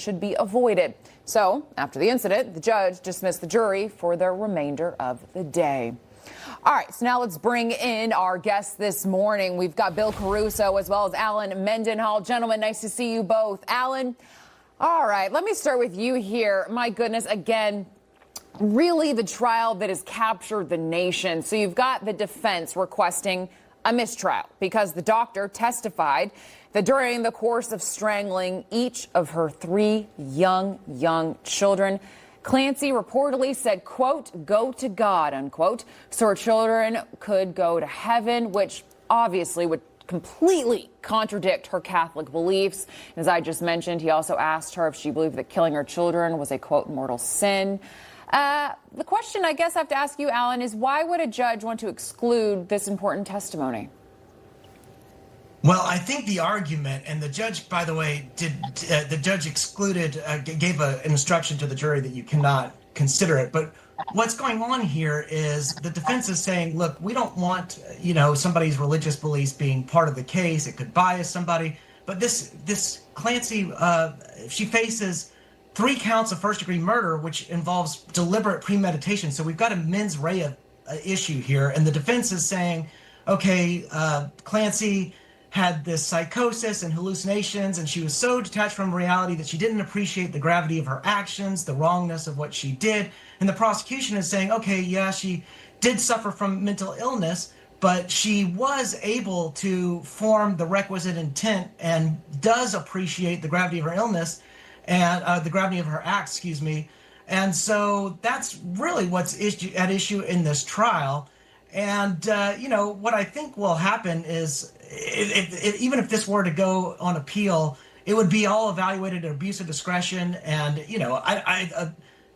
should be avoided. So after the incident, the judge dismissed the jury for the remainder of the day. All right, so now let's bring in our guests this morning. We've got Bill Caruso as well as Alan Mendenhall. Gentlemen, nice to see you both. Alan, all right, let me start with you here. My goodness, again, really the trial that has captured the nation. So you've got the defense requesting a mistrial because the doctor testified that during the course of strangling each of her three young children, Clancy reportedly said, quote, "go to God," unquote, so her children could go to heaven, which obviously would completely contradict her Catholic beliefs. As I just mentioned, he also asked her if she believed that killing her children was a, quote, mortal sin. The question I guess I have to ask you, Alan, is why would a judge want to exclude this important testimony? Well, I think the argument, and the judge, by the way, the judge excluded, gave an instruction to the jury that you cannot consider it. But what's going on here is the defense is saying, look, we don't want, somebody's religious beliefs being part of the case. It could bias somebody. But this Clancy, she faces 3 counts of first-degree murder, which involves deliberate premeditation. So we've got a mens rea issue here. And the defense is saying, okay, Clancy had this psychosis and hallucinations, and she was so detached from reality that she didn't appreciate the gravity of her actions, the wrongness of what she did. And the prosecution is saying, okay, yeah, she did suffer from mental illness, but she was able to form the requisite intent and does appreciate the gravity of her illness and the gravity of her acts, And so that's really what's at issue in this trial. And, what I think will happen is even if this were to go on appeal, it would be all evaluated at abuse of discretion. And,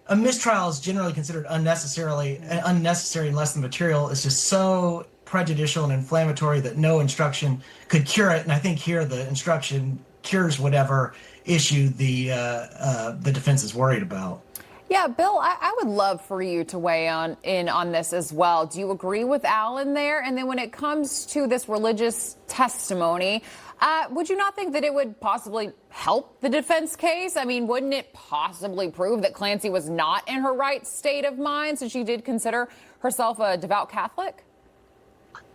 a mistrial is generally considered unnecessary unless the material is just so prejudicial and inflammatory that no instruction could cure it. And I think here the instruction cures whatever issue the defense is worried about. Yeah, Bill, I would love for you to weigh in on this as well. Do you agree with Alan there? And then when it comes to this religious testimony, would you not think that it would possibly help the defense case? I mean, wouldn't it possibly prove that Clancy was not in her right state of mind since she did consider herself a devout Catholic?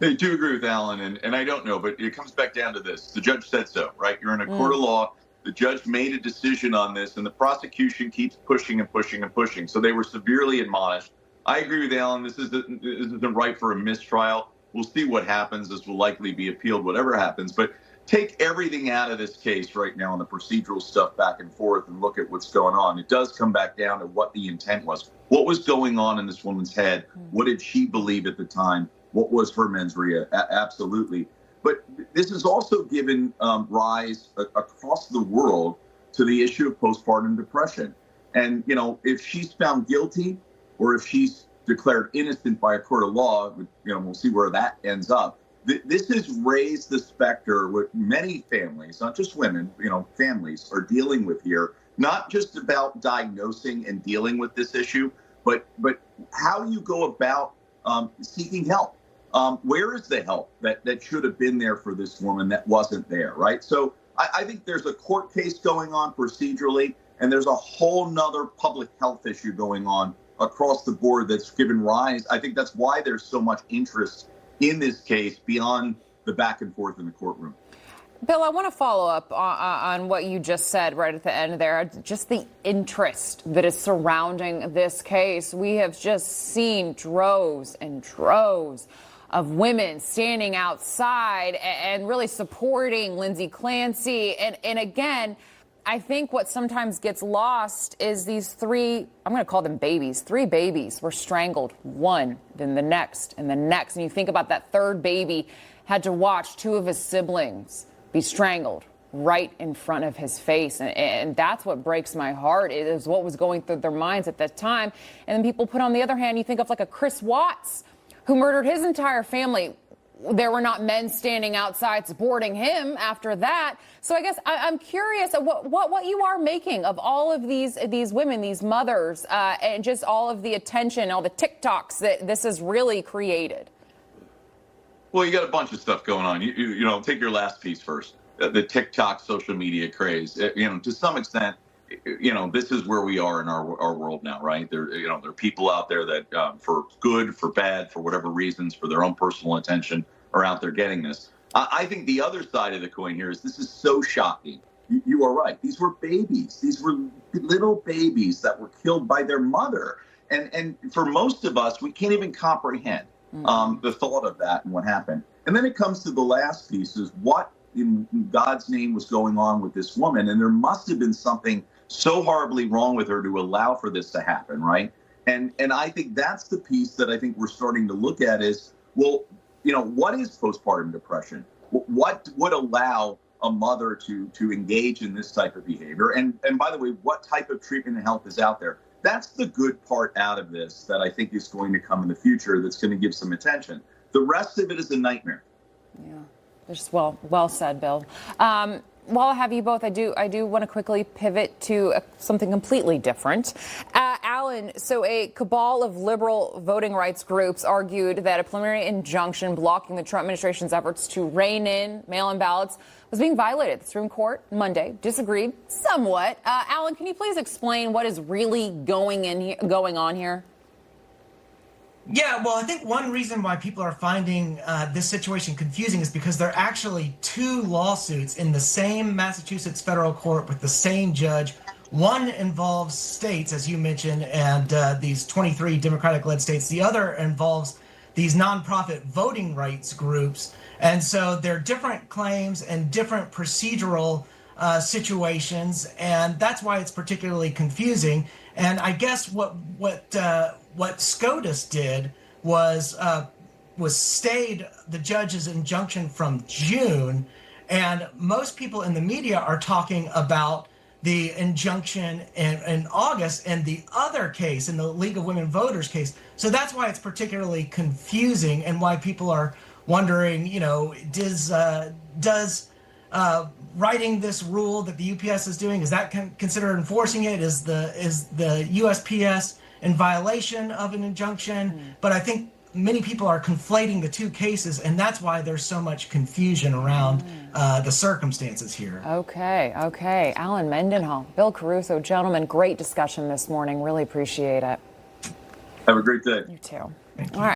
I do agree with Alan, and I don't know, but it comes back down to this. The judge said so, right? You're in a court of law. The judge made a decision on this, and the prosecution keeps pushing and pushing and pushing. So they were severely admonished. I agree with Alan. This isn't right for a mistrial. We'll see what happens. This will likely be appealed, whatever happens. But take everything out of this case right now and the procedural stuff back and forth and look at what's going on. It does come back down to what the intent was. What was going on in this woman's head? What did she believe at the time? What was her mens rea? Absolutely. But this has also given rise across the world to the issue of postpartum depression. And, if she's found guilty or if she's declared innocent by a court of law, we'll see where that ends up. This has raised the specter with many families, not just women, families are dealing with here, not just about diagnosing and dealing with this issue, but how you go about seeking help. Where is the help that should have been there for this woman that wasn't there, right? So I think there's a court case going on procedurally, and there's a whole nother public health issue going on across the board that's given rise. I think that's why there's so much interest in this case beyond the back and forth in the courtroom. Bill, I want to follow up on what you just said right at the end there, just the interest that is surrounding this case. We have just seen droves and droves of women standing outside and really supporting Lindsay Clancy. And again, I think what sometimes gets lost is these 3, I'm going to call them babies, 3 babies were strangled, one, then the next, and the next. And you think about that 3rd baby had to watch 2 of his siblings be strangled right in front of his face. And that's what breaks my heart, is what was going through their minds at that time. And then people put on the other hand, you think of like a Chris Watts, who murdered his entire family. There were not men standing outside supporting him after that. So I guess I'm curious what you are making of all of these women, these mothers, and just all of the attention, all the TikToks that this has really created. Well, you got a bunch of stuff going on. You take your last piece first. The TikTok social media craze. To some extent, this is where we are in our world now, right? There are people out there that, for good, for bad, for whatever reasons, for their own personal attention, are out there getting this. I think the other side of the coin here is this is so shocking. You are right. These were babies. These were little babies that were killed by their mother. And for most of us, we can't even comprehend the thought of that and what happened. And then it comes to the last piece, is what in God's name was going on with this woman. And there must have been something so horribly wrong with her to allow for this to happen, right? And I think that's the piece that I think we're starting to look at is, well, what is postpartum depression? What would allow a mother to engage in this type of behavior? And by the way, what type of treatment and help is out there? That's the good part out of this that I think is going to come in the future, that's going to give some attention. The rest of it is a nightmare. Yeah, just well said, Bill. While I have you both, I do want to quickly pivot to something completely different. Alan, so a cabal of liberal voting rights groups argued that a preliminary injunction blocking the Trump administration's efforts to rein in mail-in ballots was being violated. The Supreme Court Monday disagreed somewhat. Alan, can you please explain what is really going on here? Yeah, well, I think one reason why people are finding this situation confusing is because there are actually two lawsuits in the same Massachusetts federal court with the same judge. One involves states, as you mentioned, and these 23 Democratic-led states. The other involves these nonprofit voting rights groups. And so they're different claims and different procedural situations, and that's why it's particularly confusing. And I guess what SCOTUS did was stayed the judge's injunction from June, and most people in the media are talking about the injunction in August and the other case, in the League of Women Voters case. So that's why it's particularly confusing, and why people are wondering, does writing this rule that the UPS is doing, is that considered enforcing it? Is the USPS in violation of an injunction? But I think many people are conflating the two cases, and that's why there's so much confusion around the circumstances here. Okay. Alan Mendenhall, Bill Caruso, gentlemen, great discussion this morning. Really appreciate it. Have a great day. You too. Thank you. All right.